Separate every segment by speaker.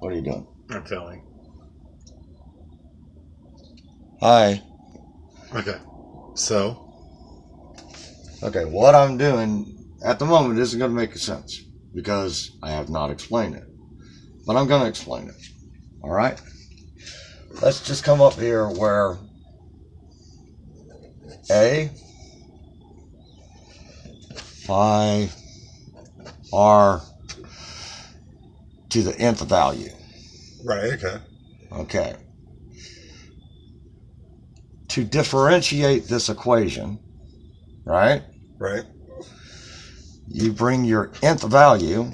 Speaker 1: What are you doing?
Speaker 2: I'm filming.
Speaker 1: Hi.
Speaker 2: Okay. So?
Speaker 1: Okay, what I'm doing at the moment isn't going to make sense because I have not explained it. But I'm going to explain it. All right? Let's just come up here where A, phi, R to the nth value.
Speaker 2: Right, okay.
Speaker 1: Okay. To differentiate this equation, right?
Speaker 2: Right.
Speaker 1: You bring your nth value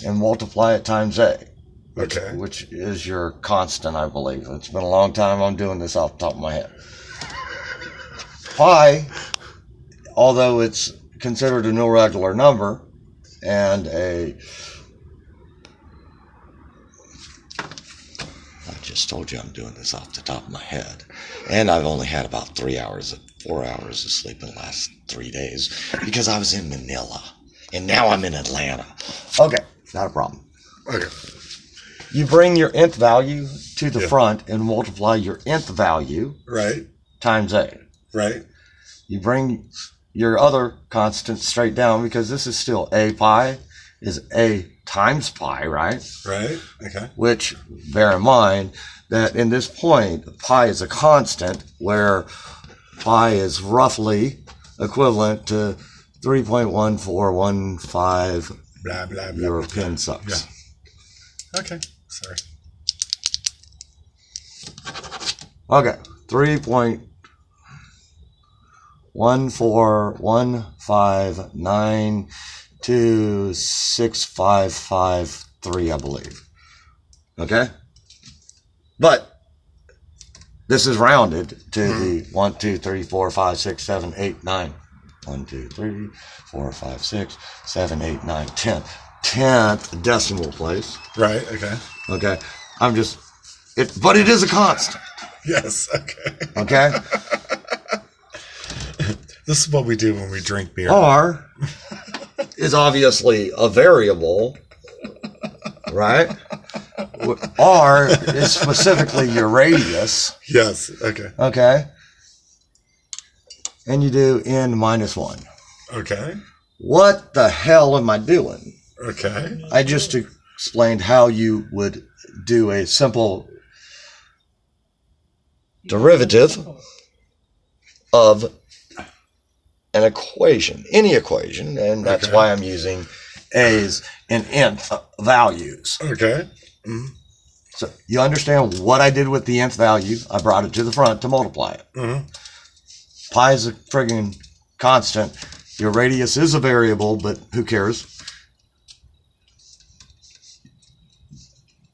Speaker 1: and multiply it times A. Which is your constant, I believe. It's been a long time. I'm doing this off the top of my head. Pi, although it's considered an irregular number and I just told you I'm doing this off the top of my head. And I've only had about 4 hours of sleep in the last 3 days because I was in Manila. And now I'm in Atlanta. Okay, not a problem.
Speaker 2: Okay.
Speaker 1: You bring your nth value to the front and multiply your nth value times A.
Speaker 2: Right.
Speaker 1: You bring your other constant straight down because this is still A pi is A times pi, right?
Speaker 2: Right. Okay.
Speaker 1: Which, bear in mind that in this point, pi is a constant where pi is roughly equivalent to 3.1415.
Speaker 2: Blah, blah, blah.
Speaker 1: Your pen sucks.
Speaker 2: Yeah. Okay. Sorry.
Speaker 1: Okay. 3.14159265553, I believe. Okay? But this is rounded to the 1, 2, 3, 4, 5, 6, 7, 8, 9. 1, 2, 3, 4, 5, 6, 7, 8, 9, 10. 10th decimal place.
Speaker 2: Right, okay.
Speaker 1: Okay. But it is a constant.
Speaker 2: Yes, okay.
Speaker 1: Okay?
Speaker 2: This is what we do when we drink beer.
Speaker 1: R is obviously a variable, right? R is specifically your radius.
Speaker 2: Yes, okay.
Speaker 1: Okay? And you do n minus 1.
Speaker 2: Okay.
Speaker 1: What the hell am I doing?
Speaker 2: Okay.
Speaker 1: I just explained how you would do a simple derivative of an equation, any equation, and that's why I'm using A's and nth values.
Speaker 2: Okay.
Speaker 1: Mm-hmm. So you understand what I did with the nth value? I brought it to the front to multiply it.
Speaker 2: Mm-hmm.
Speaker 1: Pi is a friggin' constant. Your radius is a variable, but who cares?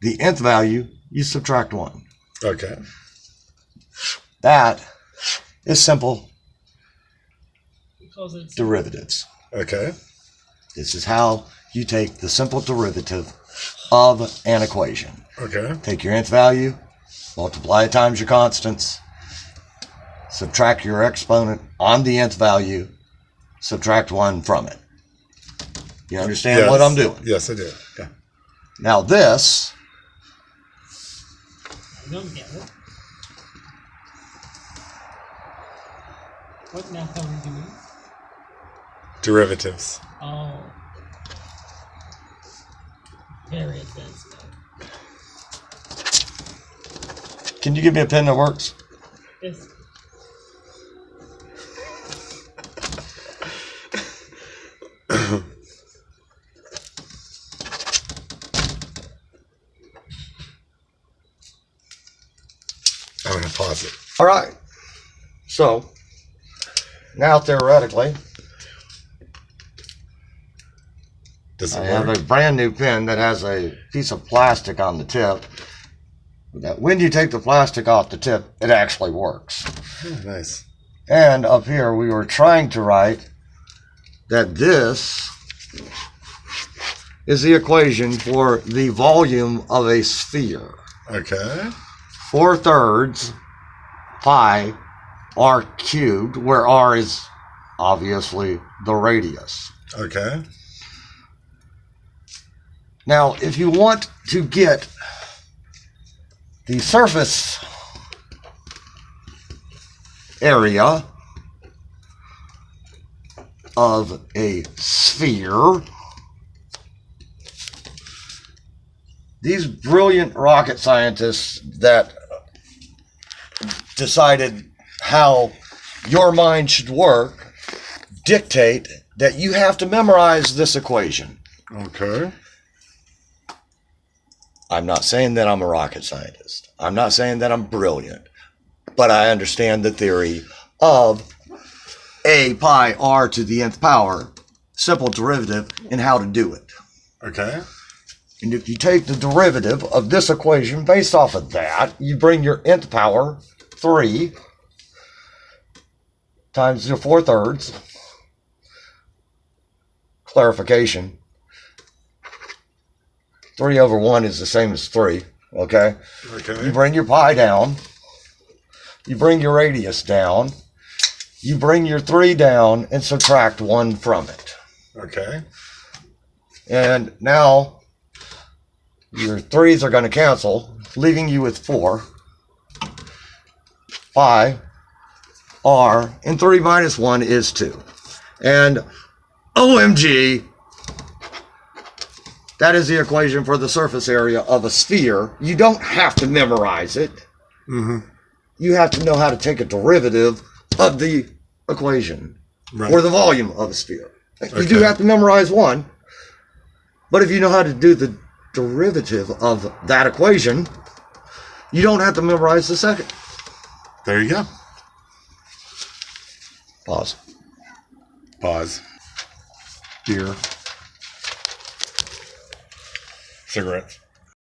Speaker 1: The nth value, you subtract 1.
Speaker 2: Okay.
Speaker 1: That is simple derivatives.
Speaker 2: Okay.
Speaker 1: This is how you take the simple derivative of an equation.
Speaker 2: Okay.
Speaker 1: Take your nth value, multiply it times your constants, subtract your exponent on the nth value, subtract 1 from it. You understand what I'm doing?
Speaker 2: Yes, I do. Yeah.
Speaker 1: Now this...
Speaker 3: I don't get it. What math are we doing?
Speaker 2: Derivatives.
Speaker 3: Oh. Very advanced math.
Speaker 1: Can you give me a pen that works?
Speaker 3: Yes.
Speaker 2: I'm going to pause it.
Speaker 1: All right. So, now theoretically, I have a brand new pen that has a piece of plastic on the tip. That when you take the plastic off the tip, it actually works.
Speaker 2: Oh, nice.
Speaker 1: And up here, we were trying to write that this is the equation for the volume of a sphere.
Speaker 2: Okay.
Speaker 1: 4/3 pi r cubed, where r is obviously the radius.
Speaker 2: Okay.
Speaker 1: Now, if you want to get the surface area of a sphere, these brilliant rocket scientists that decided how your mind should work dictate that you have to memorize this equation.
Speaker 2: Okay.
Speaker 1: I'm not saying that I'm a rocket scientist. I'm not saying that I'm brilliant, but I understand the theory of a pi r to the nth power, simple derivative, and how to do it.
Speaker 2: Okay.
Speaker 1: And if you take the derivative of this equation based off of that, you bring your nth power, 3, times your 4/3. Clarification. 3 over 1 is the same as 3, okay?
Speaker 2: Okay.
Speaker 1: You bring your pi down. You bring your radius down. You bring your 3 down and subtract 1 from it.
Speaker 2: Okay.
Speaker 1: And now your 3's are going to cancel, leaving you with 4. Pi r, and 3 minus 1 is 2. And OMG, that is the equation for the surface area of a sphere. You don't have to memorize it.
Speaker 2: Mm-hmm.
Speaker 1: You have to know how to take a derivative of the equation,
Speaker 2: Right.
Speaker 1: or the volume of a sphere. You do
Speaker 2: Okay.
Speaker 1: have to memorize one, but if you know how to do the derivative of that equation, you don't have to memorize the second.
Speaker 2: There you go.
Speaker 1: Pause.
Speaker 2: Pause. Beer. Cigarettes.